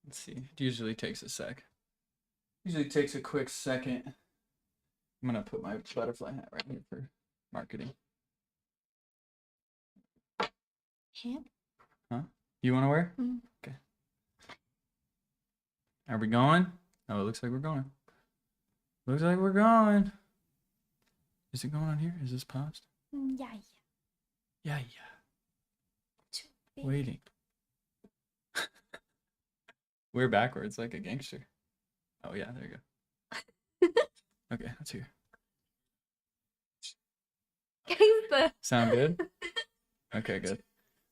Let's see. It usually takes a sec. Usually takes a quick second. I'm gonna put my butterfly hat right here for marketing. Hat? Huh? You want to wear? Mm. Okay. Are we going? Oh, it looks like we're going. Looks like we're going. Is it going on here? Is this paused? Yeah. Yeah. Too big. Waiting. We're backwards like a gangster. Oh yeah, there you go. Okay, let's hear. Gangster. Sound good? Okay, good.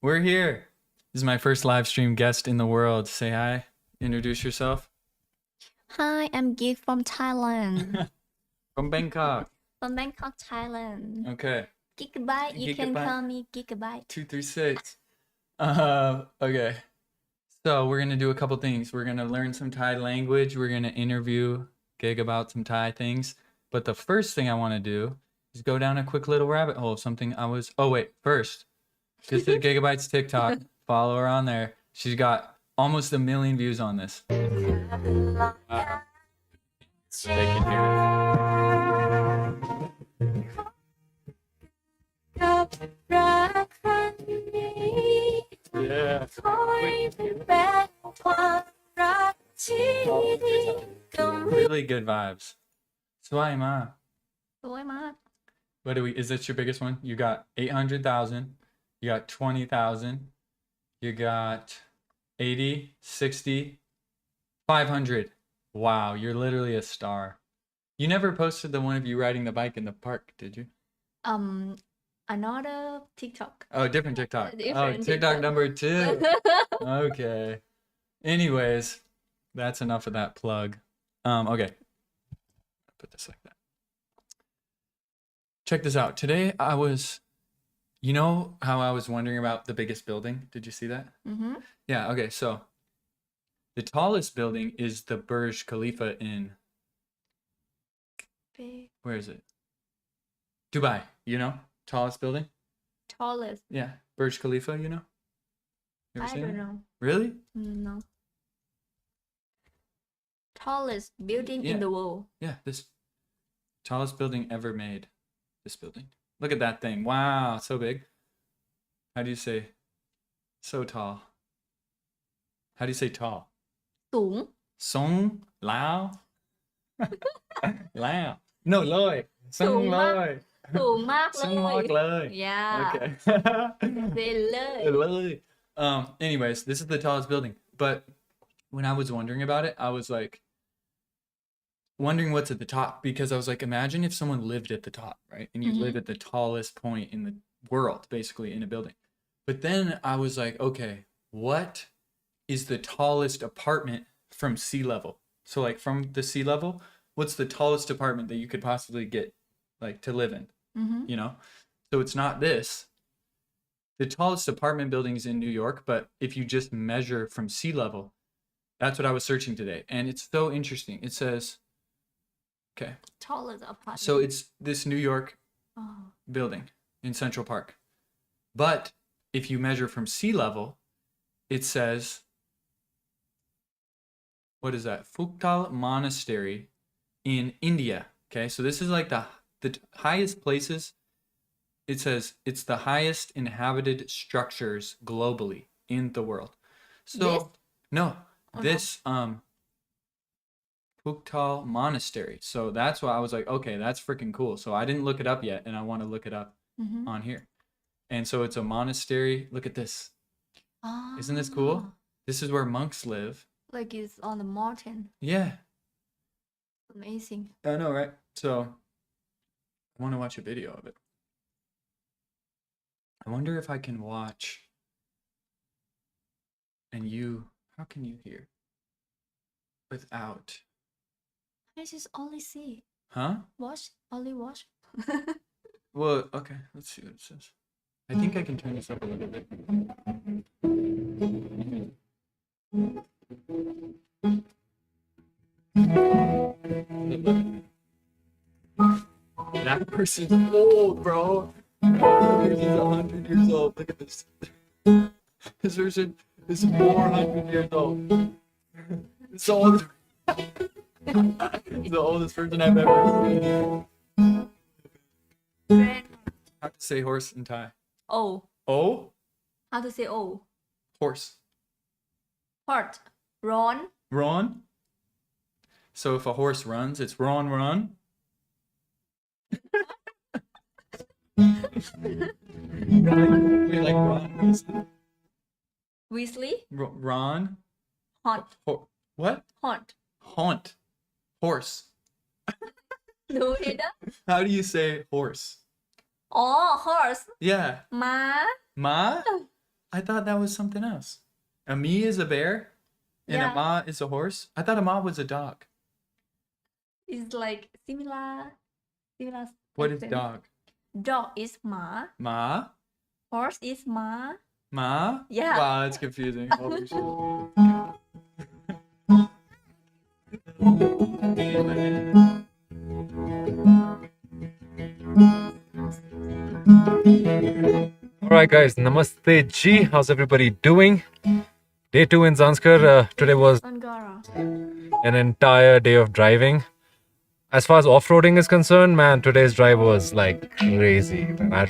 We're here. This is my first live stream guest in the world. Say hi. Introduce yourself. Hi, I'm Gig from Thailand. From Bangkok. From Bangkok, Thailand. Okay. Gigabyte, you can Gigabyte. call me Gigabyte. 236. Okay. So we're gonna do a couple things. We're gonna learn some Thai language. We're gonna interview Gig about some Thai things. But the first thing I want to do is go down a quick little rabbit hole of something I was. Oh wait, first, just did Gigabyte's TikTok. Follow her on there. She's got almost 1 million views on this. They can hear it. Yeah. Really good vibes. Swai ma. What do we? Is this your biggest one? You got 800,000. You got 20,000. You got 80, 60, 500. Wow, you're literally a star. You never posted the one of you riding the bike in the park, did you? Another TikTok. Oh, different TikTok. Different TikTok TikTok. number 2. Okay. Anyways, that's enough of that plug. Okay. Put this like that. Check this out. Today I was, you know how I was wondering about the biggest building? Did you see that? Mm-hmm. Yeah, okay. So the tallest building is the Burj Khalifa in, Big. where is it? Dubai, you know? Tallest building? Tallest. Yeah. Burj Khalifa, you know? You ever I seen don't it? know. Really? No. Tallest building Yeah. in the world. Yeah, this tallest building ever made. This building. Look at that thing. Wow, so big. How do you say so tall? How do you say tall? สูง Song Lao? Lao. No, Loi. Song สูงมาก Loi. สูงมากเล Song ย Mok Loi. Yeah. Okay. เซเลย Loi. Anyways, this is the tallest building. But when I was wondering about it, I was like wondering what's at the top, because I was like, imagine if someone lived at the top, right? And you live at the tallest point in the world, basically, in a building. But then I was like, okay, what is the tallest apartment from sea level? So like from the sea level, what's the tallest apartment that you could possibly get like to live in? Mm-hmm. You know? So it's not this. The tallest apartment building is in New York, but if you just measure from sea level, that's what I was searching today. And it's so interesting. It says, okay, Tallest apartment. so it's this New York Oh. building in Central Park. But if you measure from sea level, it says, what is that? Phuktal Monastery in India. Okay, so this is like the highest places. It says it's the highest inhabited structures globally in the world. So This? no, Oh, this Phuktal Monastery. So that's why I was like, okay, that's freaking cool. So I didn't look it up yet, and I want to look it up Mm-hmm. on here. And so it's a monastery. Look at this. Isn't this cool? This is where monks live. Like it's on the mountain. Yeah, Amazing. I know, right? So I want to watch a video of it. I wonder if I can watch. And you, how can you hear without? I just only see. Huh? Watch. Only watch. Well, okay, let's see what it says. I think I can turn this up a little bit. That person's old, bro. That person's 100 years old. Look at this. This person is 400 years old. It's the oldest. It's the oldest person I've ever seen. How to say horse in Thai? Oh. Oh, How to say oh? horse. Hot. Ron. Ron. So if a horse runs, it's Ron run. We like Ron Weasley. Weasley. Ron. Hot. What? Hot. Haunt. Horse. No, Ada. How do you say horse? Oh, horse. Yeah. Ma. Ma? I thought that was something else. A me is a bear, and Yeah. a ma is a horse. I thought a ma was a dog. Is like similar. What is accent. dog? Dog is ma. Ma? Horse is ma. Ma? Yeah. Wow, that's confusing. Holy shit. Alright guys, Namaste Ji. How's everybody doing? Day 2 in Zanskar. Today was Angara. an entire day of driving. As far as off-roading is concerned, man, today's drive was like crazy. And I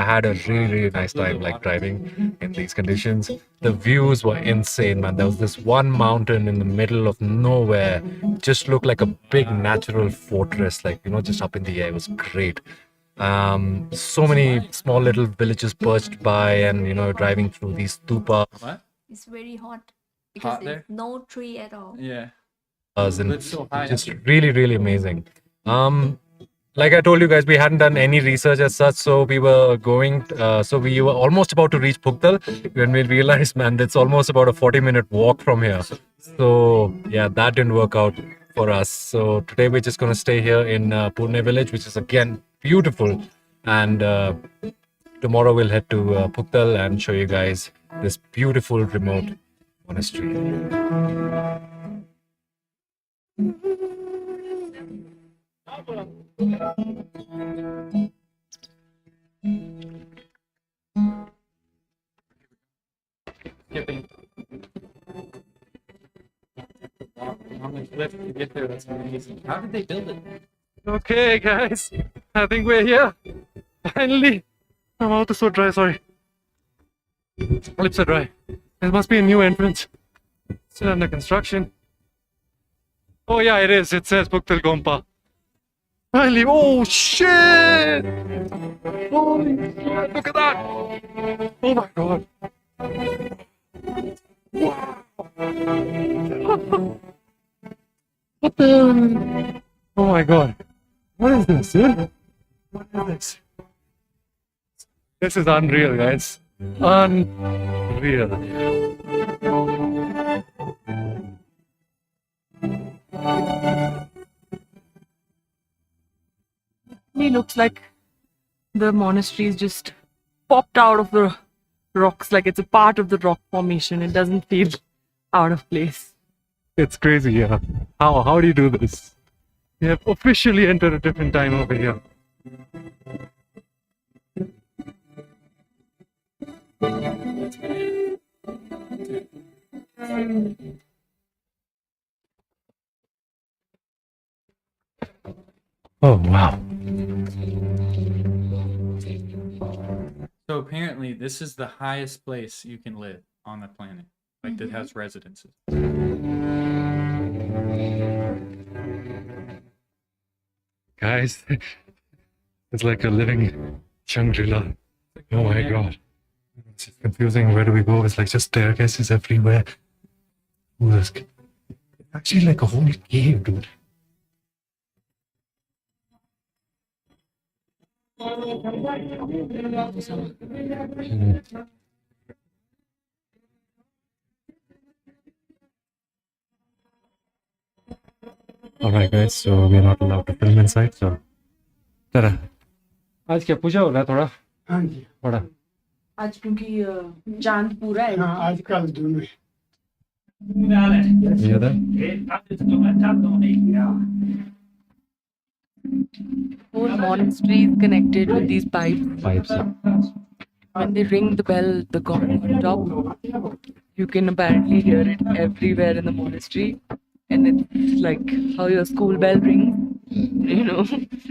had a really nice time like driving in these conditions. The views were insane, man. There was this one mountain in the middle of nowhere. Just looked like a big natural fortress, like, you know, just up in the air. It was great. So many small little villages perched by, and you know, driving through these stupa. What? It's very hot because Hot there? there's no tree at all. Yeah. And It's so high. just really amazing. Like I told you guys, we hadn't done any research as such, so we were almost about to reach Phuktal when we realized, man, it's almost about a 40-minute walk from here. So yeah, that didn't work out for us. So today we're just gonna stay here in Pune village, which is again beautiful, and tomorrow we'll head to Phuktal and show you guys this beautiful remote monastery. Skipping. On the cliff to get there, that's amazing. How did they build it? Okay, guys, I think we're here. Finally, my mouth is so dry. Sorry, lips are dry. There must be a new entrance. Still under construction. Oh yeah, it is. It says Phuktal Gompa. Finally, oh shit! Holy shit! Look at that! Oh my god! Wow! What the? Oh my god! What is this, dude? What is this? This is unreal, guys. Unreal. It looks like the monastery is just popped out of the rocks, like it's a part of the rock formation. It doesn't feel out of place. It's crazy, yeah. How do you do this? You have officially entered a different time over here. Oh wow. So apparently, this is the highest place you can live on the planet, like that has residences. Guys, it's like a living Shangri-La. Oh my god. It's just confusing. Where do we go? It's like just staircases everywhere. Ooh, it's actually like a whole cave, dude. Alright guys, so we're not allowed to film inside, so tada. आज क्या पूजा हो रहा है थोड़ा हाँ जी बड़ा आज क्योंकि चांद पूरा है हाँ आजकल दोनों ये था whole monastery is connected with these pipes. pipes. When they ring the bell, the gong on top, you can apparently hear it everywhere in the monastery. and it's like how your school bell rings. You know,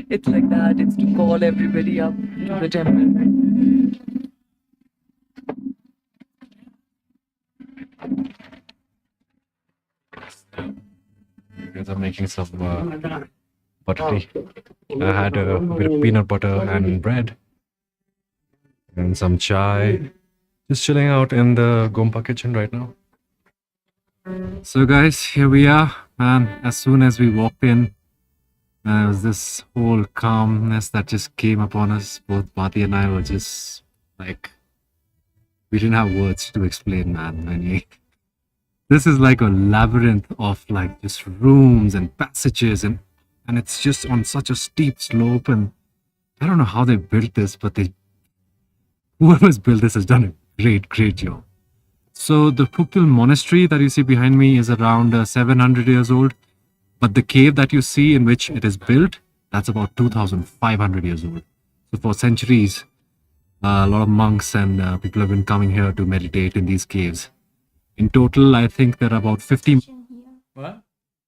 it's like that. It's to call everybody up to the temple. You guys are making some butter tea. I had a bit of peanut butter and bread and some chai. Just chilling out in the Gompa kitchen right now. So guys, here we are. Man, as soon as we walked in, there was this whole calmness that just came upon us. Both Bati and I were just like, we didn't have words to explain, man. This is like a labyrinth of like just rooms and passages, and it's just on such a steep slope. And I don't know how they built this, but whoever's built this has done a great job. So the Phuktal Monastery that you see behind me is around 700 years old, but the cave that you see in which it is built, that's about 2,500 years old. So for centuries, a lot of monks and people have been coming here to meditate in these caves. In total, I think there are about 50 What?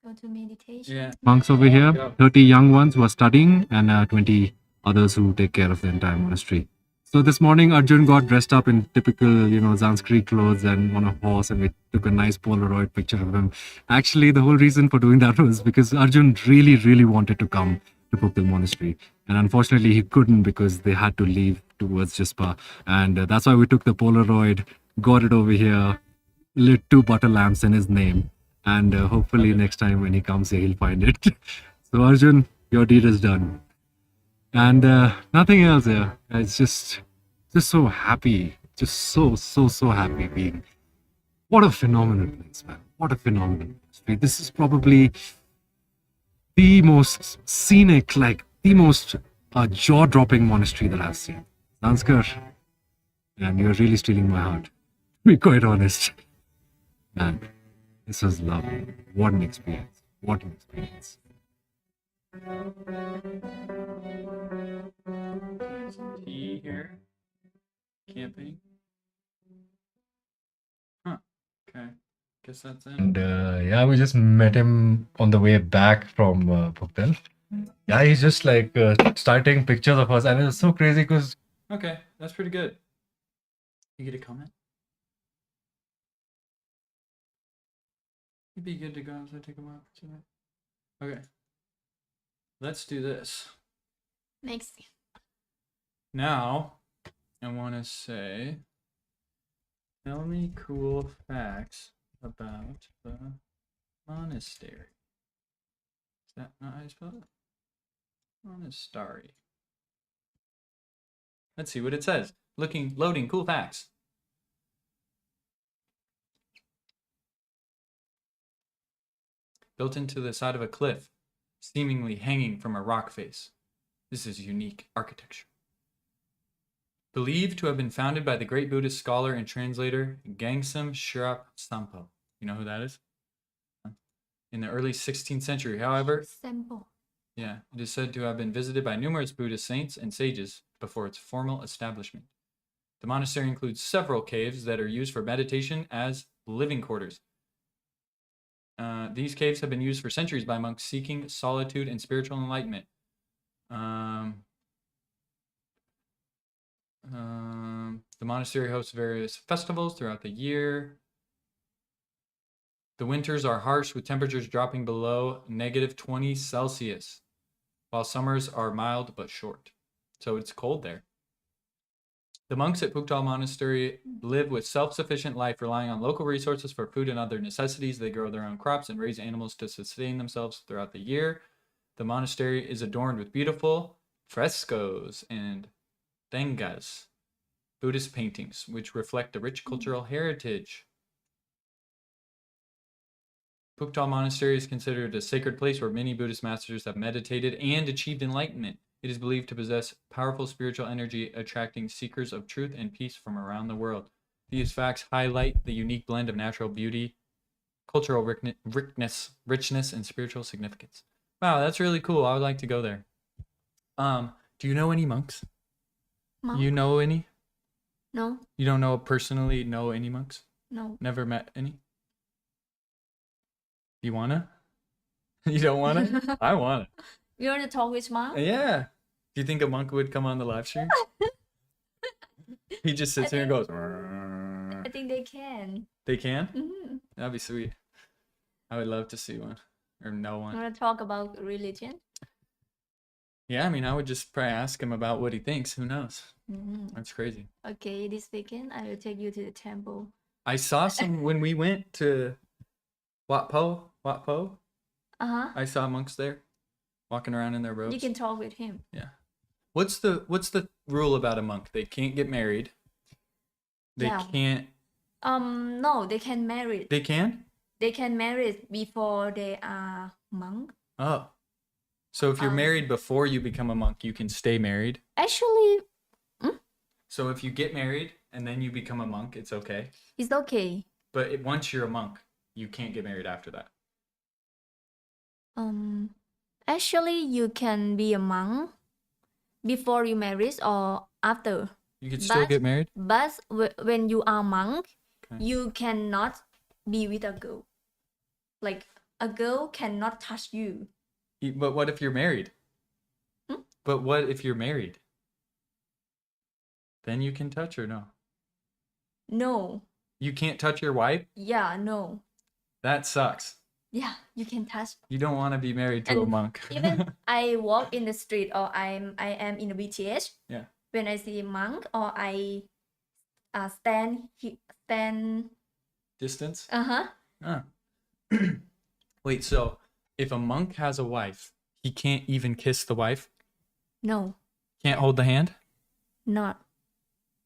Go to meditation. Yeah. monks over here, 30 young ones who are studying, and 20 others who take care of the entire monastery. So this morning, Arjun got dressed up in typical, Sanskrit clothes and on a horse, and we took a nice Polaroid picture of him. Actually, the whole reason for doing that was because Arjun really wanted to come to Phuktal Monastery, and unfortunately, he couldn't because they had to leave towards Jispa, and that's why we took the Polaroid, got it over here, lit 2 butter lamps in his name, and hopefully next time when he comes here, he'll find it. So Arjun, your deed is done. And nothing else here. It's just so happy. Just so happy being. What a phenomenal place, man. What a phenomenal place. This is probably the most scenic, like the most jaw-dropping monastery that I've seen. Sanskar, and you're really stealing my heart. To be quite honest. Man, this was lovely. What an experience. What an experience. Some tea here. Camping. Huh. Okay. Guess that's it. And yeah, we just met him on the way back from Phuktal. Yeah, he's just like starting pictures of us, and it's so crazy because Okay, that's pretty good. You get a comment? It'd be good to go outside, take a walk tonight. Okay. Let's do this. Next. Now, I want to say, tell me cool facts about the monastery. Is that not how you spell it? Monastery. Let's see what it says. Loading cool facts. Built into the side of a cliff, seemingly hanging from a rock face. This is unique architecture. Believed to have been founded by the great Buddhist scholar and translator Gangsam Sherpa Sampo. You know who that is? In the early 16th century, however, Simple. yeah, it is said to have been visited by numerous Buddhist saints and sages before its formal establishment. The monastery includes several caves that are used for meditation as living quarters. These caves have been used for centuries by monks seeking solitude and spiritual enlightenment. The monastery hosts various festivals throughout the year. The winters are harsh with temperatures dropping below -20 Celsius, while summers are mild but short. So it's cold there. The monks at Phuktal Monastery live with self-sufficient life, relying on local resources for food and other necessities. They grow their own crops and raise animals to sustain themselves throughout the year. The monastery is adorned with beautiful frescoes and Thengas, Buddhist paintings, which reflect the rich cultural heritage. Phuktal Monastery is considered a sacred place where many Buddhist masters have meditated and achieved enlightenment. It is believed to possess powerful spiritual energy, attracting seekers of truth and peace from around the world. These facts highlight the unique blend of natural beauty, cultural richness, and spiritual significance. Wow, that's really cool. I would like to go there. Do you know any monks? Monk? You know any? No, You don't personally know any monks? no. Never met any? You wanna? You don't want to? I want it. You want to talk with monk? Yeah. Do you think a monk would come on the live stream? He just sits here and goes. I think they can. They can? Mm-hmm. That'd be sweet. I would love to see one or know You one. want to talk about religion? Yeah, I mean, I would just probably ask him about what he thinks. Who knows? Mm-hmm. That's crazy. Okay, this weekend I will take you to the temple. I saw some when we went to Wat Po. Uh-huh. I saw monks there walking around in their robes. You can talk with him. Yeah. What's the rule about a monk? They can't get married. They Yeah. can't. No, they can marry. They can? They can marry before they are monk. Oh. So if you're married before you become a monk, you can stay married. Actually, So if you get married and then you become a monk, it's okay. it's okay. But once you're a monk, you can't get married after that. Actually, you can be a monk before you marry or after. You can still get married? But when you are monk, Okay. you cannot be with a girl. Like a girl cannot touch you. But what if you're married? But what if you're married? Then you can touch her, no? No. You can't touch your wife? Yeah, no. That sucks. Yeah, you can touch. You don't want to be married to a And monk. Even I walk in the street or I am in the BTS. Yeah. When I see a monk or I stand. Distance? Uh-huh. Wait, so if a monk has a wife, he can't even kiss the wife? No, Can't hold the hand? not.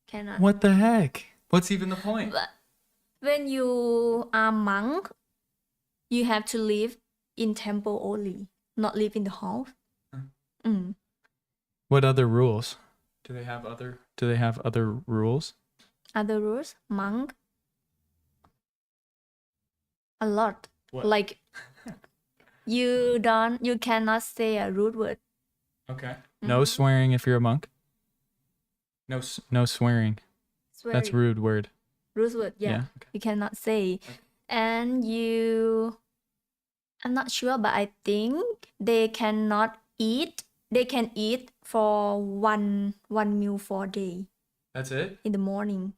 Cannot. What the heck? What's even the point? But when you are monk, you have to live in temple only, not live in the house. What other rules? Do they have other rules? Other rules, monk. A lot. What? Like you cannot say a rude word. Okay. No swearing if you're a monk? No swearing. That's Swearing. rude word. Rude word, yeah. Yeah, okay. You cannot say. And I'm not sure, but I think they cannot eat. They can eat for one meal for a day That's it? in the morning.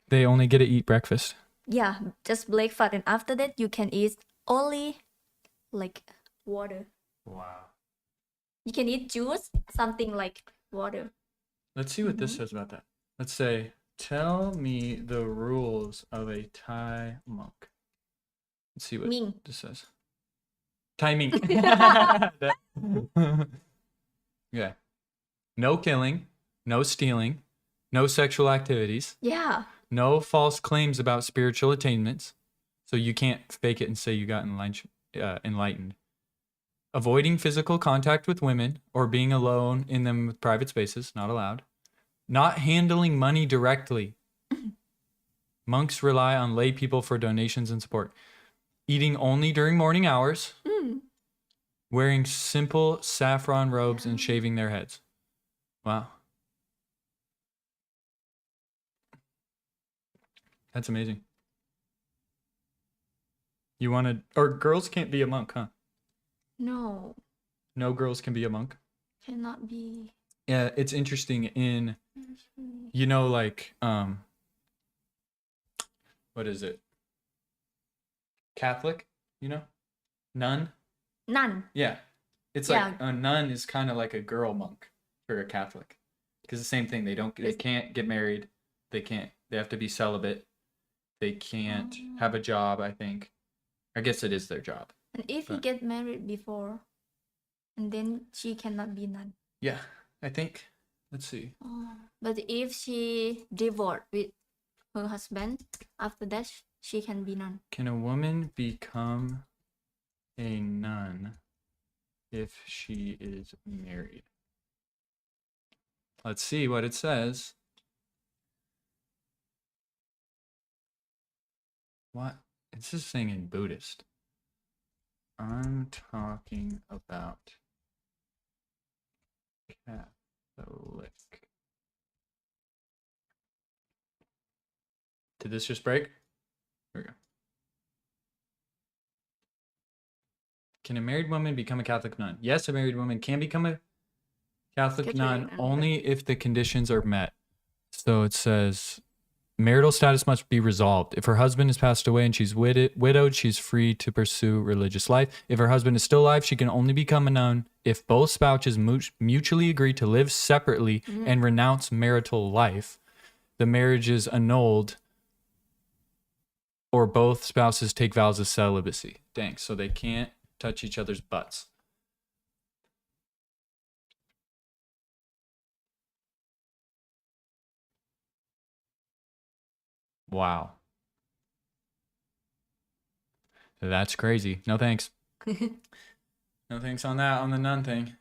They only get to eat breakfast. Yeah, just breakfast, and after that you can eat only like water. Wow. You can eat juice, something like water. Let's see what this says about that. Let's say, tell me the rules of a Thai monk. Let's see what Ming. this says. Timing. Yeah. No killing, no stealing, no sexual activities, Yeah. no false claims about spiritual attainments. So you can't fake it and say you got enlightened. Avoiding physical contact with women or being alone in them with private spaces, not allowed. Not handling money directly. Monks rely on lay people for donations and support. Eating only during morning hours. Wearing simple saffron robes and shaving their heads. Wow. That's amazing. You want to, or girls can't be a monk, huh? No, No girls can be a monk. cannot be. Yeah, it's interesting in, you know, like, what is it? Catholic, you know? Nun? None. Yeah. It's Yeah. like a nun is kind of like a girl monk for a Catholic. Because the same thing, they can't get married. They have to be celibate. They can't have a job, I think. I guess it is their job. And if you get married before, and then she cannot be nun. Yeah, I think. Let's see. But if she divorced with her husband, after that she can be nun. Can a woman become a nun if she is married? Let's see what it says. What? It's just saying in Buddhist. I'm talking about Catholic. Did this just break? Here we go. Can a married woman become a Catholic nun? Yes, a married woman can become a Catholic nun Catholic nun. only if the conditions are met. So it says marital status must be resolved. If her husband has passed away and she's widowed, she's free to pursue religious life. If her husband is still alive, she can only become a nun if both spouses mutually agree to live separately and renounce marital life. The marriage is annulled or both spouses take vows of celibacy. Dang, so they can't touch each other's butts. Wow. That's crazy. No thanks. No thanks on that, on the nun thing.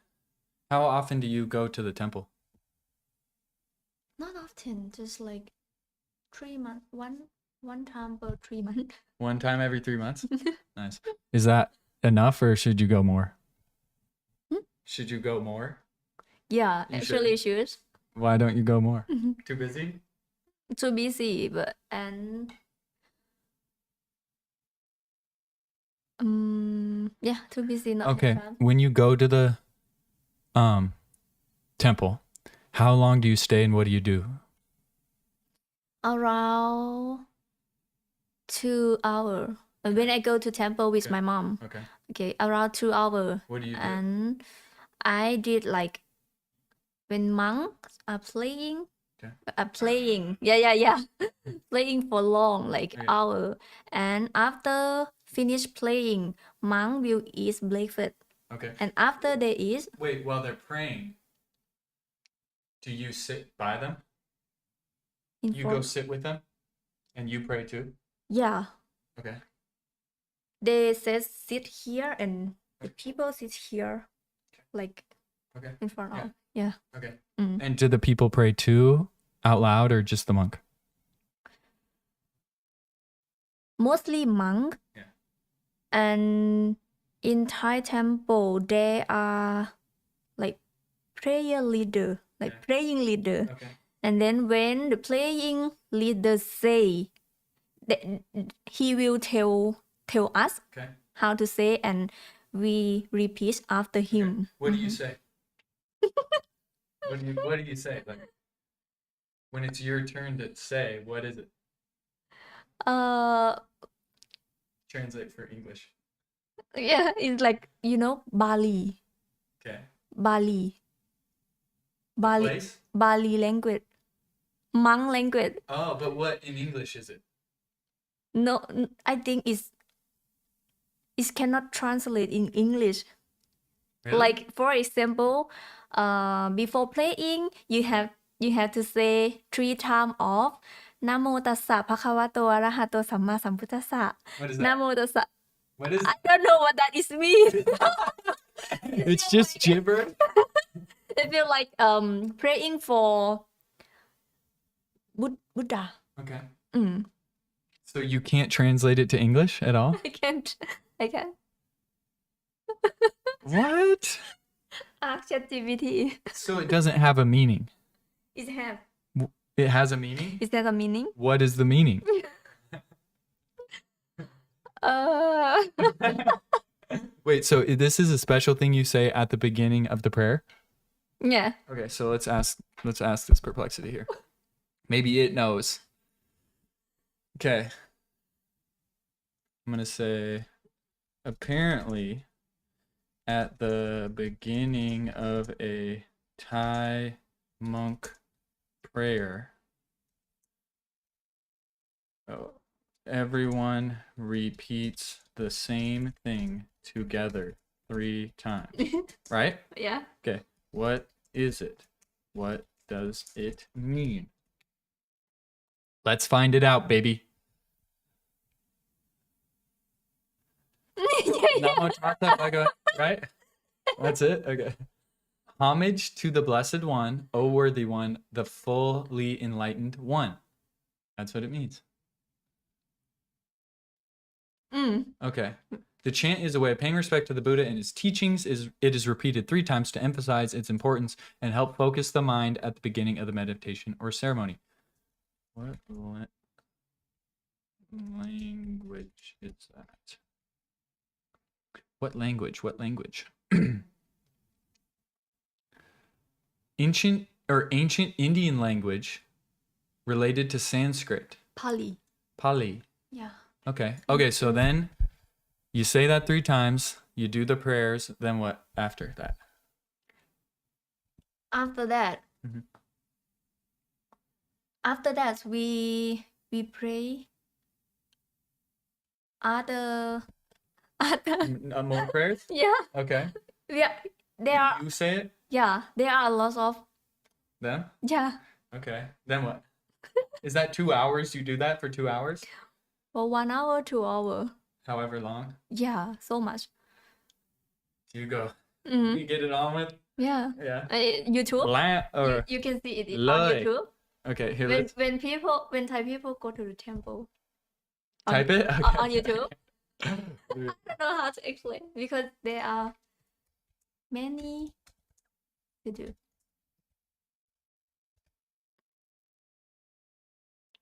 How often do you go to the temple? Not often, just like 3 months, one time per 3 months. One time every 3 months? Nice. Is that enough or should you go more? Should you go more? Yeah, You actually it should. Why don't you go more? Too busy? Too busy, but yeah, too busy. Not Okay. have time. When you go to the temple, how long do you stay and what do you do? Around 2 hours. When I go to temple with Okay. my mom, Okay. okay, around 2 hours. What do you do? And I did like when monks are playing, Okay. yeah, playing for long, like Okay. hour. And after finish playing, monk will eat breakfast. Okay. And after they eat, Wait, while they're praying, do you sit by them? in You front, go sit with them and you pray too? yeah, Okay. they says sit here and the people sit here, like Okay. in front Yeah. of, yeah. Okay. Mm. And do the people pray too out loud or just the monk? Mostly monk. Yeah. And in Thai temple, they are like prayer leader, like Yeah. praying leader. Okay. And then when the praying leader say, that he will tell us Okay. how to say, and we repeat after him. What do you say? What do you say? Like when it's your turn to say, what is it? Uh, Translate for English. yeah, it's like Bali, Okay. Bali Place? Bali language, monk language. Oh, but what in English is it? No, I think it cannot translate in English. Really? Like for example, before playing, you have to say 3 times of นะโมตัสสะภะคะวะโตอะระหะโตสัมมาสัมพุทธัสสะ What is นะ that? โมตัสสะ What is I don't know what that is mean. It's just gibberish. I feel like praying for Buddha. Okay. Mm. So you can't translate it to English at all? I can't. What? Ask ChatGPT. So it doesn't have a meaning. It have. It has a meaning? Is that a meaning? What is the meaning? Wait, so this is a special thing you say at the beginning of the prayer? Yeah. Okay, so let's ask this perplexity here. Maybe it knows. Okay. I'm going to say apparently at the beginning of a Thai monk prayer, everyone repeats the same thing together 3 times. Right? Yeah. Okay. What is it? What does it mean? Let's find it out, baby. Namo Tassa Bhagavata, right? That's it? Okay. Homage to the Blessed One, O Worthy One, the fully enlightened One. That's what it means. Okay. The chant is a way of paying respect to the Buddha and his teachings. It is repeated 3 times to emphasize its importance and help focus the mind at the beginning of the meditation or ceremony. What language is that? What language? What language? Ancient Indian language related to Sanskrit. Pali. Pali. Yeah. Okay. Okay, so then you say that 3 times, you do the prayers, then what after that? After that, Mhm. we pray other More prayers? yeah. Okay. Yeah. There are You say it, there are lots of them? yeah. Okay. Then what? Is that 2 hours? You do that for 2 hours? For 1 hour, 2 hour. However long? Yeah, so much. You go. Mm-hmm. You get it on with? Yeah. Yeah. YouTube. Or You can see it on Lai. YouTube. okay, here When let's when Thai people go to the temple type it. on YouTube. I don't know how to explain because there are many to do.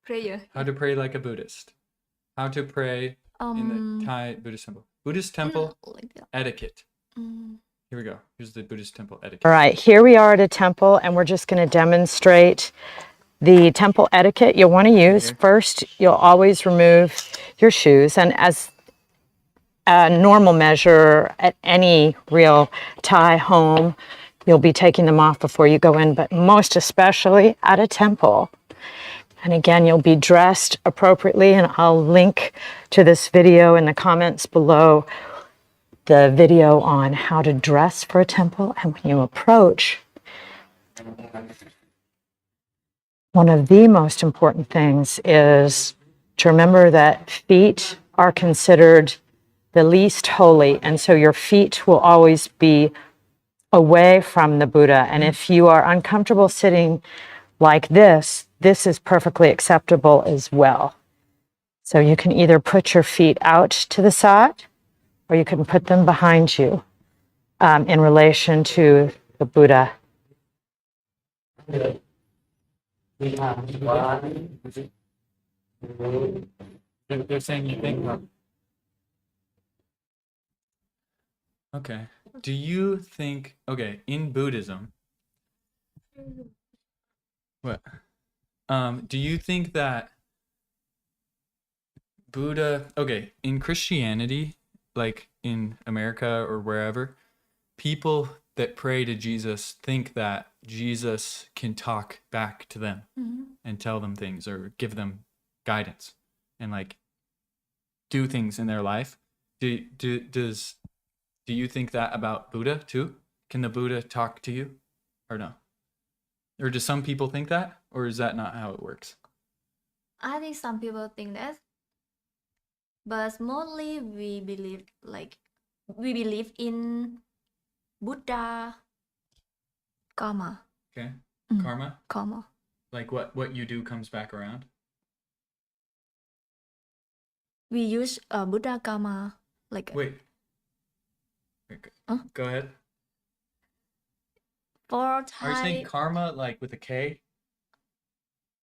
Prayer. How to pray like a Buddhist. How to pray in the Thai Buddhist temple. Buddhist temple like that. etiquette. Mm. Here we go. Here's the Buddhist temple etiquette. All right, here we are at a temple, and we're just going to demonstrate the temple etiquette you'll want to use. Okay. First, you'll always remove your shoes, and as a normal measure at any real Thai home, you'll be taking them off before you go in, but most especially at a temple. And again, you'll be dressed appropriately, and I'll link to this video in the comments below, the video on how to dress for a temple. And when you approach, one of the most important things is to remember that feet are considered the least holy, and so your feet will always be away from the Buddha. And if you are uncomfortable sitting like this, this is perfectly acceptable as well. So you can either put your feet out to the side, or you can put them behind you in relation to the Buddha. They're saying you think. Okay. Do you think, okay, in Buddhism, what? Do you think that Buddha, okay, in Christianity, like in America or wherever, people that pray to Jesus think that Jesus can talk back to them and tell them things or give them guidance and like do things in their life. Do you think that about Buddha too? Can the Buddha talk to you or no? Or do some people think that, or is that not how it works? I think some people think that, but mostly we believe in Buddha karma. Okay. Mm. Karma? Karma. Like what you do comes back around? We use Buddha karma like Wait. Huh? Go ahead. for Are you Thai. saying karma like with a K?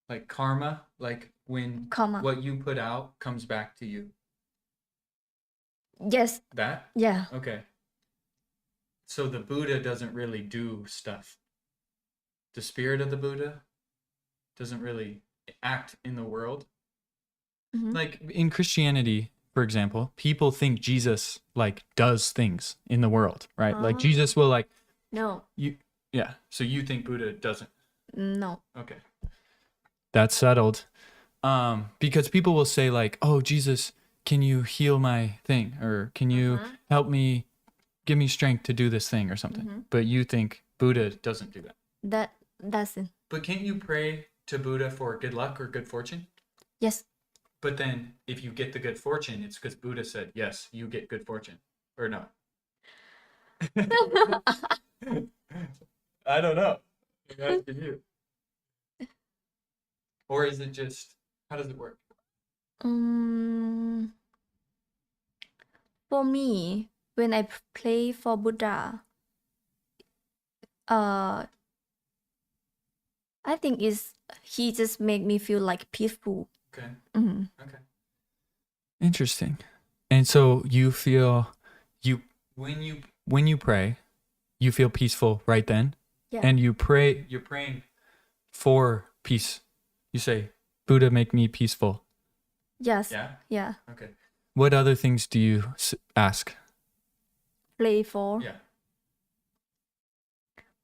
Like karma, like when Karma. what you put out comes back to you. Yes. That? Yeah. Okay. So the Buddha doesn't really do stuff. The spirit of the Buddha doesn't really act in the world. Mhm. Like in Christianity, for example, people think Jesus like does things in the world, right? Like Jesus will like No. yeah. So you think Buddha doesn't? No. Okay. That's settled. Because people will say like, "Oh, Jesus, can you heal my thing? Or can you help me, give me strength to do this thing or something?" But you think Buddha doesn't do that. That doesn't. But can't you pray to Buddha for good luck or good fortune? Yes. But then if you get the good fortune, it's because Buddha said, yes, you get good fortune. Or no? I don't know. I'm asking you. Or is it just, how does it work? For me, when I play for Buddha, I think he just make me feel like peaceful. Okay. Mhm. Okay. Interesting. And so you feel when you pray, you feel peaceful right then, Yeah. and you're praying for peace. You say, Buddha, make me peaceful. Yes. Yeah. Yeah. Okay. What other things do you ask? Play for. Yeah.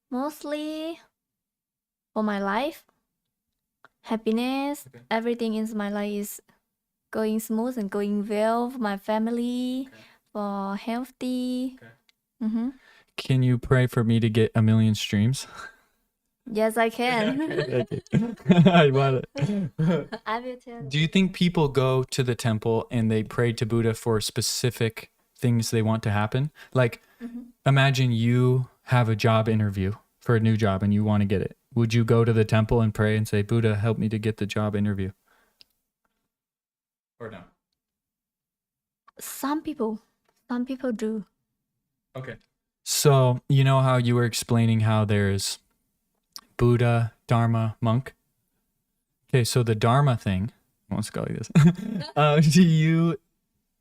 Mostly for my life, happiness, Okay. everything in my life is going smooth and going well. For my family, Okay. for healthy. Okay. Mm-hmm. Can you pray for me to get 1 million streams? Yes, I can. I want it. I will tell. Do you think people go to the temple and they pray to Buddha for specific things they want to happen? Like, imagine you have a job interview for a new job and you want to get it. Would you go to the temple and pray and say, Buddha, help me to get the job interview? Or no? Some people do. Okay. So, you know how you were explaining how there's Buddha, Dharma, monk? Okay, so the Dharma thing, let's go like this.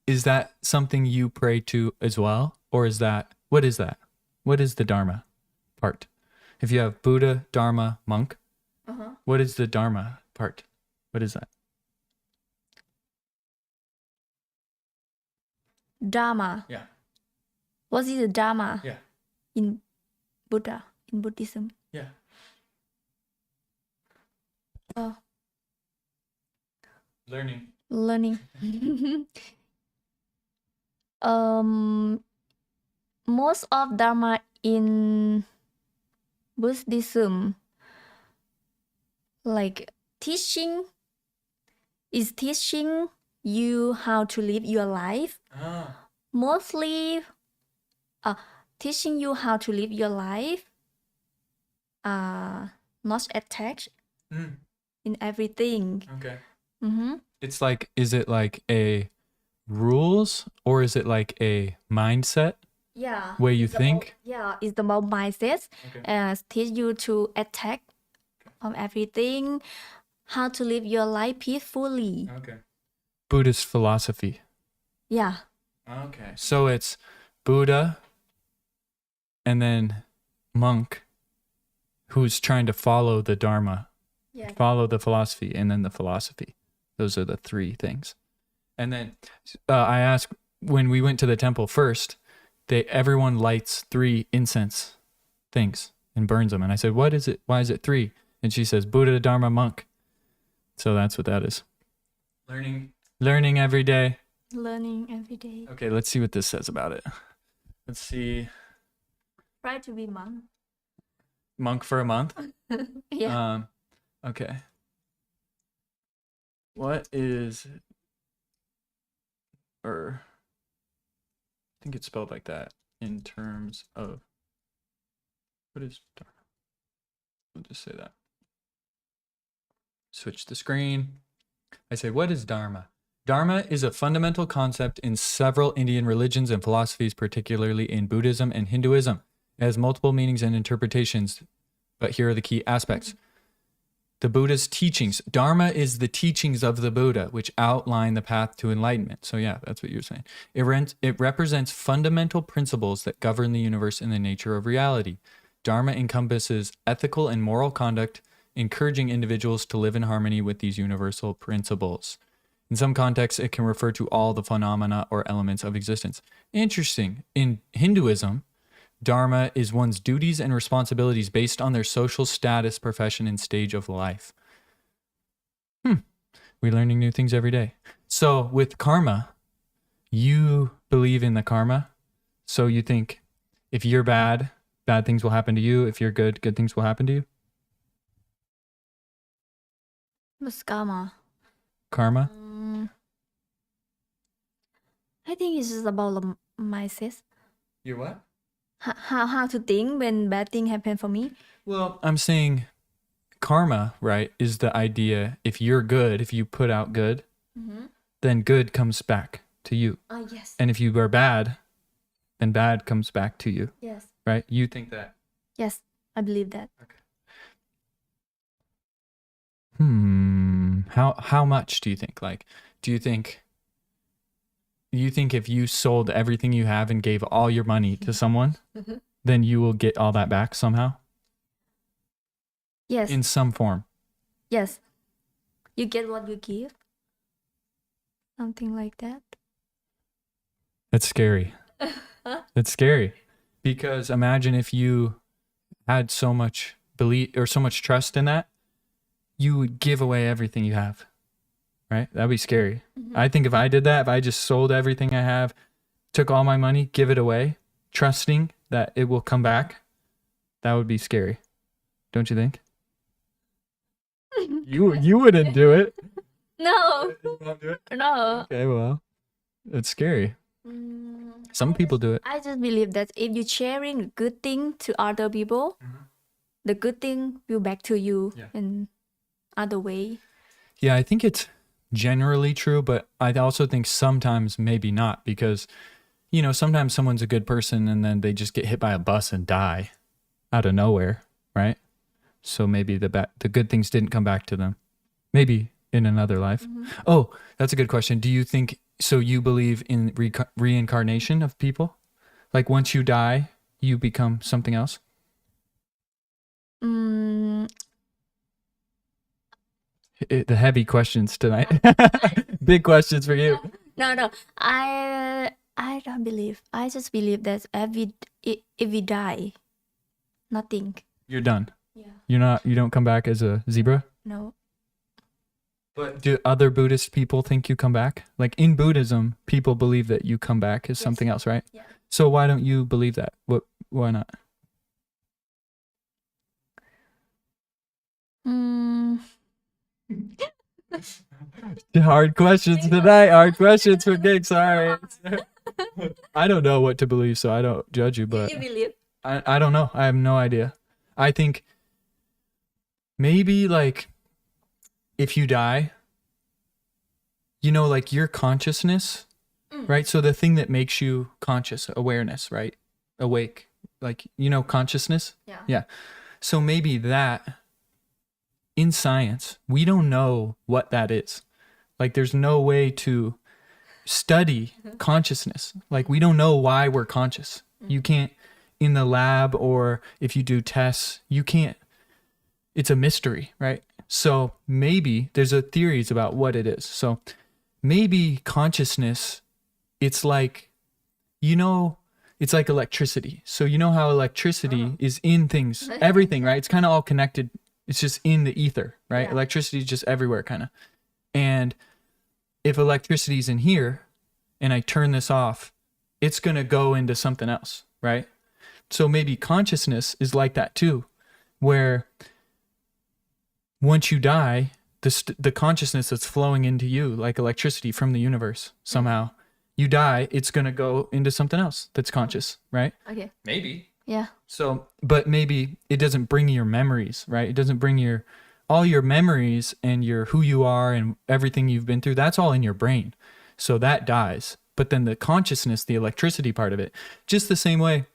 Is that something you pray to as well? Or is that? What is the Dharma part? If you have Buddha, Dharma, monk, what is the Dharma part? What is that? Dharma. Yeah. What is the Dharma Yeah. in Buddhism? Yeah. Oh, Learning. learning. Most of Dharma in Buddhism, like teaching you how to live your life. Mostly teaching you how to live your life, not attached in everything. Okay. Mm-hmm. It's like, is it like a rules or is it like a mindset Yeah. way you think? It's the more mindset. Okay. Teach you to attack from everything, how to live your life peacefully. Okay. Buddhist philosophy. Yeah. Okay. So it's Buddha and then monk who's trying to follow the Dharma, Yeah. follow the philosophy, and then the philosophy. Those are the three things. And then I asked when we went to the temple first, everyone lights 3 incense things and burns them. And I said, what is it? Why is it 3? And she says, Buddha, Dharma, monk. So that's what that is. Learning every day. Learning every day. Okay, let's see what this says about it. Let's see. Try to be monk. Monk for a month. Yeah. Okay. What is, or I think it's spelled like that in terms of, what is Dharma? We'll just say that. Switch the screen. I say, what is Dharma? Dharma is a fundamental concept in several Indian religions and philosophies, particularly in Buddhism and Hinduism. It has multiple meanings and interpretations, but here are the key aspects. The Buddha's teachings. Dharma is the teachings of the Buddha, which outline the path to enlightenment. So yeah, that's what you're saying. It represents fundamental principles that govern the universe and the nature of reality. Dharma encompasses ethical and moral conduct, encouraging individuals to live in harmony with these universal principles. In some contexts, it can refer to all the phenomena or elements of existence. Interesting. In Hinduism, Dharma is one's duties and responsibilities based on their social status, profession, and stage of life. We're learning new things every day. So with karma, you believe in the karma. So you think if you're bad, bad things will happen to you. If you're good, good things will happen to you. What's karma? Karma? I think it's just about the mindset. You're what? How to think when bad thing happen for me. Well, I'm saying karma, right, is the idea if you're good, if you put out good, then good comes back to you. Yes. And if you are bad, then bad comes back to you, Yes. right? You think that. Yes, I believe that. How much do you think? Like, do you think you think if you sold everything you have and gave all your money to someone, then you will get all that back somehow Yes. in some form? Yes. You get what you give. Something like that. That's scary. That's scary. Because imagine if you had so much belief or so much trust in that, you would give away everything you have. Right? That'd be scary. I think if I did that, if I just sold everything I have, took all my money, give it away, trusting that it will come back, that would be scary. Don't you think? You wouldn't do it. No. You won't do it? No. Okay, well, it's scary. Some people do it. I just believe that if you're sharing a good thing to other people, the good thing will back to you in other way. Yeah, I think it's generally true, but I also think sometimes maybe not, because you know, sometimes someone's a good person and then they just get hit by a bus and die out of nowhere, right? So maybe the good things didn't come back to them. Maybe in another life. Oh, that's a good question. Do you think so? You believe in reincarnation of people? Like once you die, you become something else? The heavy questions tonight. Big questions for you. No. I don't believe. I just believe that if we die, nothing. You're done. Yeah. You don't come back as a zebra? No. But do other Buddhist people think you come back? Like in Buddhism, people believe that you come back as something else, right? Yeah. So why don't you believe that? Why not? Hard questions tonight. Hard questions for Nick. Sorry. I don't know what to believe, so I don't judge you, but You believe? I don't know. I have no idea. I think maybe like if you die, you know, like your consciousness, right? So the thing that makes you conscious, awareness, right? Awake, like, you know, consciousness. Yeah. Yeah. So maybe that in science, we don't know what that is. Like there's no way to study consciousness. Like we don't know why we're conscious. You can't in the lab, or if you do tests, you can't. It's a mystery, right? So maybe there's a theories about what it is. So maybe consciousness, it's like, you know, it's like electricity. So you know how electricity is in things, everything, right? It's kind of all connected. It's just in the ether, right? Yeah. Electricity is just everywhere, kind of. And if electricity is in here and I turn this off, it's going to go into something else, right? So maybe consciousness is like that too, where once you die, the consciousness that's flowing into you, like electricity from the universe, somehow, you die, it's going to go into something else that's conscious, right? Okay. Maybe. Yeah. So, but maybe it doesn't bring your memories, right? It doesn't bring all your memories and your who you are and everything you've been through. That's all in your brain. So that dies. But then the consciousness, the electricity part of it, just the same way,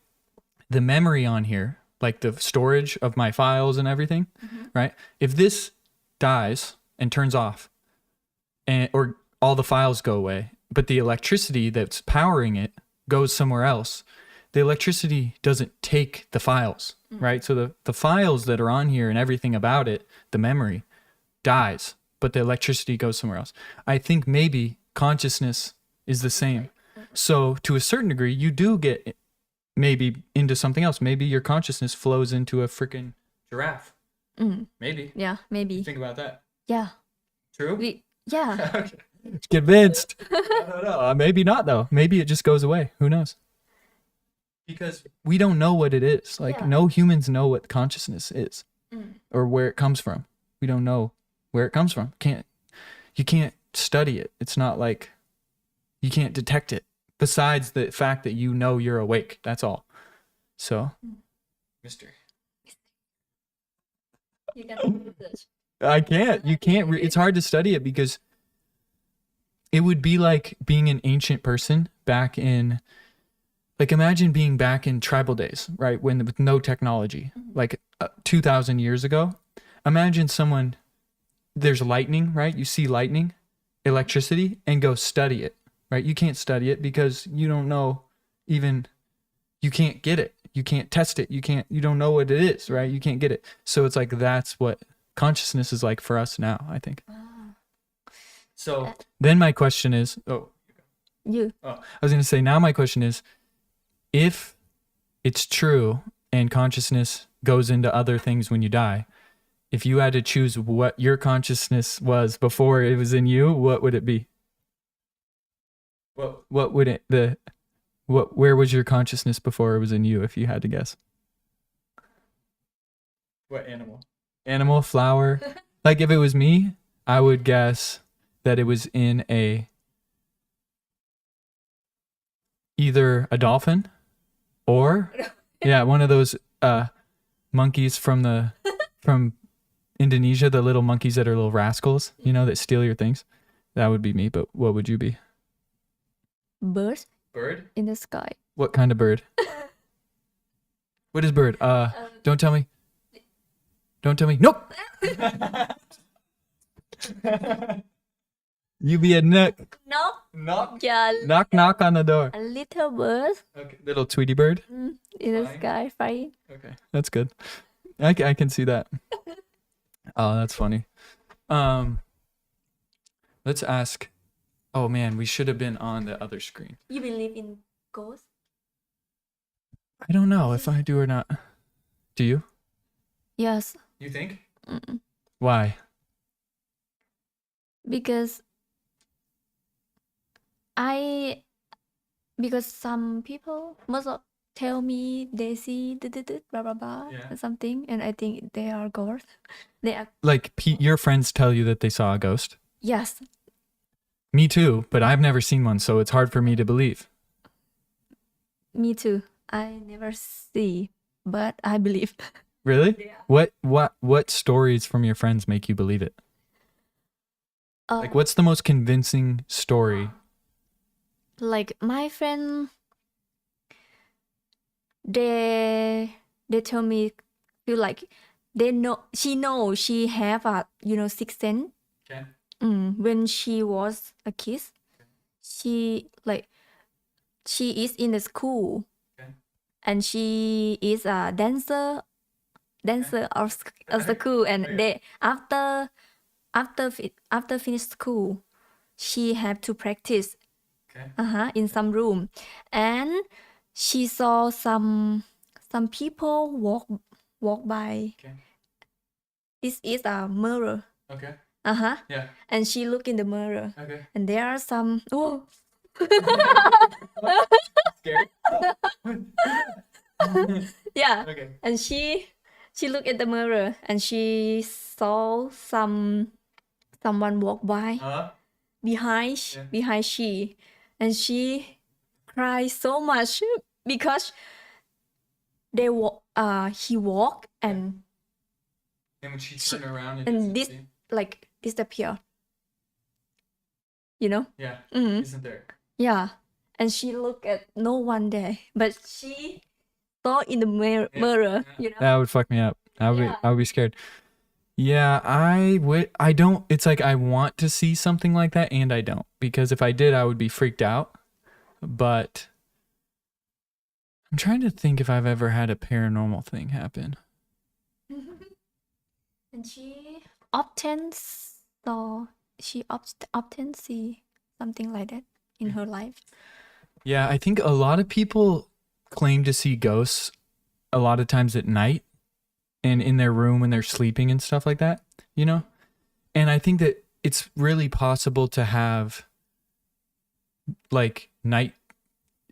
the memory on here, like the storage of my files and everything, right? If this dies and turns off, or all the files go away, but the electricity that's powering it goes somewhere else, the electricity doesn't take the files, right? So the files that are on here and everything about it, the memory, dies, but the electricity goes somewhere else. I think maybe consciousness is the same. So to a certain degree, you do get maybe into something else. Maybe your consciousness flows into a freaking giraffe. Maybe. Yeah. Maybe. Think about that. Yeah. True? Yeah. Okay. Convinced. I don't know. Maybe not though. Maybe it just goes away. Who knows? Because we don't know what it is. Like Yeah. no humans know what consciousness is or where it comes from. We don't know where it comes from. You can't study it. It's not like you can't detect it. Besides the fact that you know you're awake. That's all. So, mystery. You can research. I can't. You can't. It's hard to study it because it would be like being an ancient person back in, like imagine being back in tribal days, right? With no technology, like 2,000 years ago. Imagine there's lightning, right? You see lightning, electricity, and go study it. right? You can't study it because you don't know even, you can't get it. You can't test it. You don't know what it is, right? You can't get it. So it's like, that's what consciousness is like for us now, I think. So then my question is, You. I was going to say, now my question is, if it's true and consciousness goes into other things when you die, if you had to choose what your consciousness was before it was in you, what would it be? What would it, where was your consciousness before it was in you, if you had to guess? What animal? Animal, flower? Like if it was me, I would guess that it was in either a dolphin or one of those monkeys from Indonesia, the little monkeys that are little rascals, that steal your things. That would be me, but what would you be? Birds Bird? in the sky. What kind of bird? What is bird? Don't tell me. Don't tell me. Nope. You be a knock. Knock. Yeah, Knock on the door. a little bird Okay. Little Tweety bird. in the Flying? sky flying. Okay, that's good. I can see that. Oh, that's funny. Let's ask. Oh man, we should have been on the other screen. You believe in ghosts? I don't know if I do or not. Do you? Yes, You think? Mm-mm. Why? because some people tell me they see blah blah blah Yeah. or something, and I think they are ghosts. They are Like your friends tell you that they saw a ghost? yes, Me too, but I've never seen one, so it's hard for me to believe. me too. I never see, but I believe. Really? Yeah. What stories from your friends make you believe it? Like what's the most convincing story? Like my friend, they tell me feel like she have a sixth sense. Okay. When she was a kid, she is in the school, Okay. and she is a dancer of school, and Oh, yeah. they after finish school, she have to practice Okay. in some room, and she saw some people walk by. Okay. This is a mirror. Okay. Yeah. And she look in the mirror, Okay. and there are some Scared? yeah. Okay. And she looked at the mirror, and she saw someone walk by behind she, and she cried so much because he walked, and And when she turned around and this disappear. yeah, Mhm. isn't there? Yeah, and she looked at no one there, but she saw in the mirror. That would fuck me up. I Yeah. would be scared. Yeah, I don't, it's like I want to see something like that and I don't, because if I did, I would be freaked out. But I'm trying to think if I've ever had a paranormal thing happen. And she often see something like that in her life. Yeah, I think a lot of people claim to see ghosts a lot of times at night and in their room when they're sleeping and stuff like that, And I think that it's really possible to have like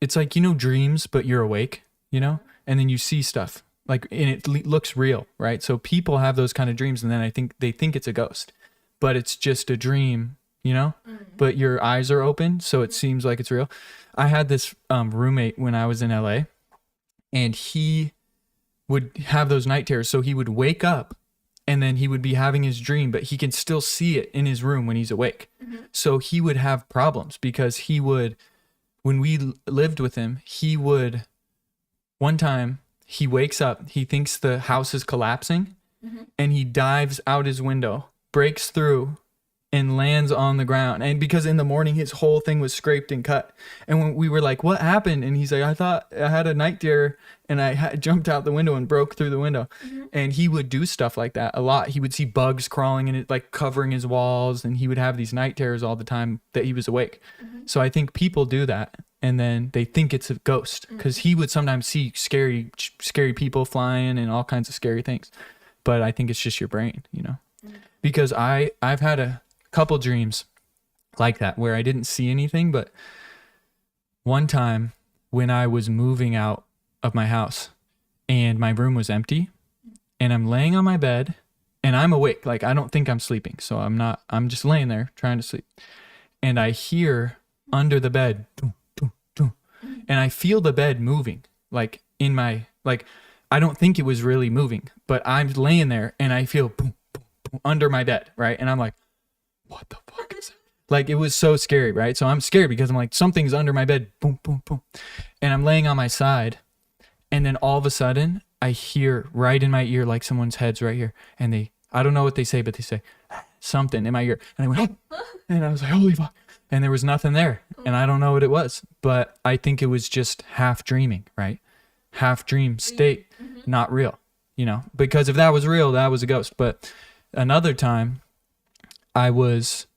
it's like, dreams, but you're awake, and then you see stuff like, and it looks real, right? So people have those kind of dreams, and then I think they think it's a ghost, but it's just a dream, but your eyes are open, so it seems like it's real. I had this roommate when I was in LA, and he would have those night terrors. So he would wake up and then he would be having his dream, but he can still see it in his room when he's awake. So he would have problems because when we lived with him, one time he wakes up, he thinks the house is collapsing, and he dives out his window, breaks through and lands on the ground. And because in the morning his whole thing was scraped and cut. And when we were like, what happened? And he's like, I thought I had a night terror and I jumped out the window and broke through the window. And he would do stuff like that a lot. He would see bugs crawling in it, like covering his walls, and he would have these night terrors all the time that he was awake. So I think people do that, and then they think it's a ghost, because he would sometimes see scary people flying and all kinds of scary things. But I think it's just your brain, you know, because I've had a couple dreams like that where I didn't see anything, but one time when I was moving out of my house and my room was empty and I'm laying on my bed and I'm awake, like I don't think I'm sleeping, so I'm just laying there trying to sleep, and I hear under the bed boom, boom, boom, and I feel the bed moving, like in my, like I don't think it was really moving, but I'm laying there and I feel boom, boom, boom under my bed, right? And I'm like, what the fuck is that? Like, it was so scary, right? So I'm scared because I'm like, something's under my bed, boom, boom, boom. And I'm laying on my side, and then all of a sudden, I hear right in my ear, like someone's head's right here. And I don't know what they say, but they say something in my ear. And I went, oh, and I was like, holy fuck. And there was nothing there. And I don't know what it was, but I think it was just half dreaming, right? Half dream state, not real, you know? Because if that was real, that was a ghost. But another time, I was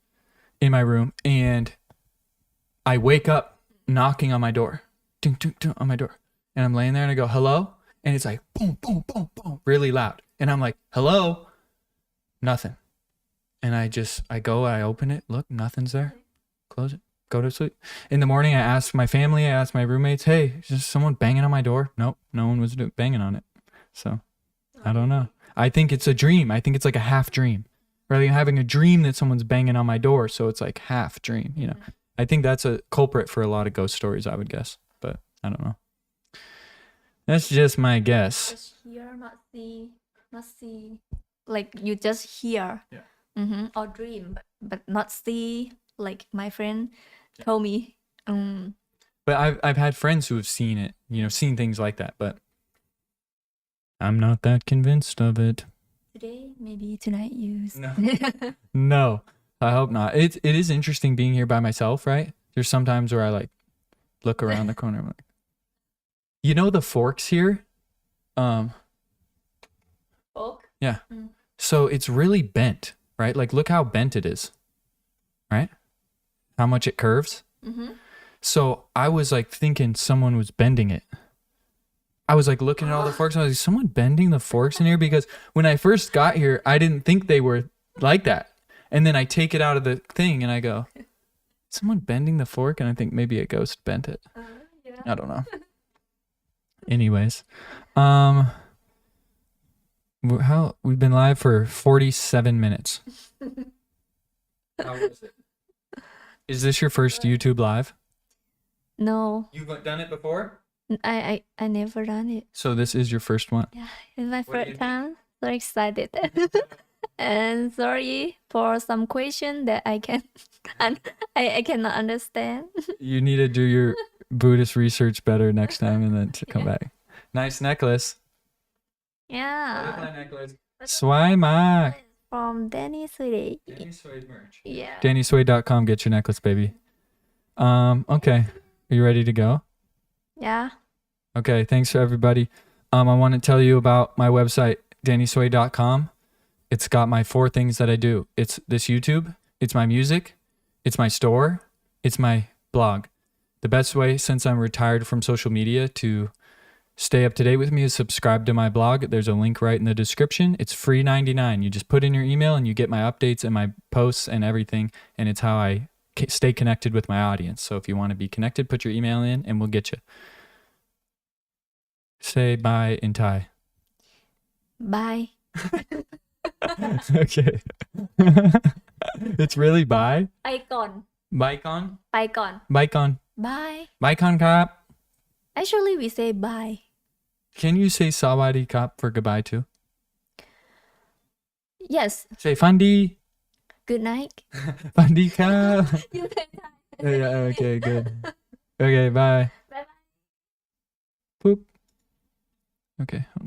in my room and I wake up knocking on my door, ding, ding, ding, on my door, and I'm laying there and I go, hello? And it's like boom, boom, boom, boom, really loud. And I'm like, hello? Nothing. And I open it, look, nothing's there, close it, go to sleep. In the morning, I asked my family, I asked my roommates, hey, is there someone banging on my door? Nope, no one was banging on it. So I don't know. I think it's a dream. I think it's like a half dream. Rather than having a dream that someone's banging on my door, so it's like half dream, you know. I think that's a culprit for a lot of ghost stories, I would guess, but I don't know. That's just my guess. Just hear, not see. Like you just hear, or dream, but not see. Like my friend told me. But I've had friends who have seen it, you know, seen things like that, but I'm not that convinced of it. Today, maybe tonight, you. No. No, I hope not. It is interesting being here by myself, right? There's some times where I like look around the corner, I'm like, you know, the forks here, Fork. yeah. So it's really bent, right? Like look how bent it is, right? How much it curves. So I was like thinking someone was bending it. I was like looking at all the forks and I was like, someone bending the forks in here? Because when I first got here, I didn't think they were like that. And then I take it out of the thing and I go, someone bending the fork? And I think maybe a ghost bent it. Yeah. I don't know. Anyways, we've been live for 47 minutes. How was it? Is this your first YouTube live? No, You've done it before? I never done it. So this is your first one. Yeah, it's my What do you first think? time. So excited. And sorry for some question that I cannot understand. You need to do your Buddhist research better next time and then to come back. Nice necklace. Yeah. necklace. Swai Ma. From Danny Sweetie. Danny Suede merch. Yeah. DannySuede.com. Get your necklace, baby. Okay. Are you ready to go? Yeah. Okay, thanks for everybody. I want to tell you about my website, DannySuede.com. It's got my 4 things that I do. It's this YouTube, it's my music, it's my store, it's my blog. The best way, since I'm retired from social media, to stay up to date with me is subscribe to my blog. There's a link right in the description. It's free 99. You just put in your email and you get my updates and my posts and everything, and it's how I stay connected with my audience. So if you want to be connected, put your email in and we'll get you. Say bye in Thai. Bye. Okay. It's really bye. Icon. Bye-con? Icon. Bye-con. Bye. Bye-con kap. Actually, we say bye. Can you say sawadee kap for goodbye too? Yes. Say fandi. Good night. Fandi kap. You say Yeah, okay, good. Okay, bye. bye. Boop. Okay. Hold on.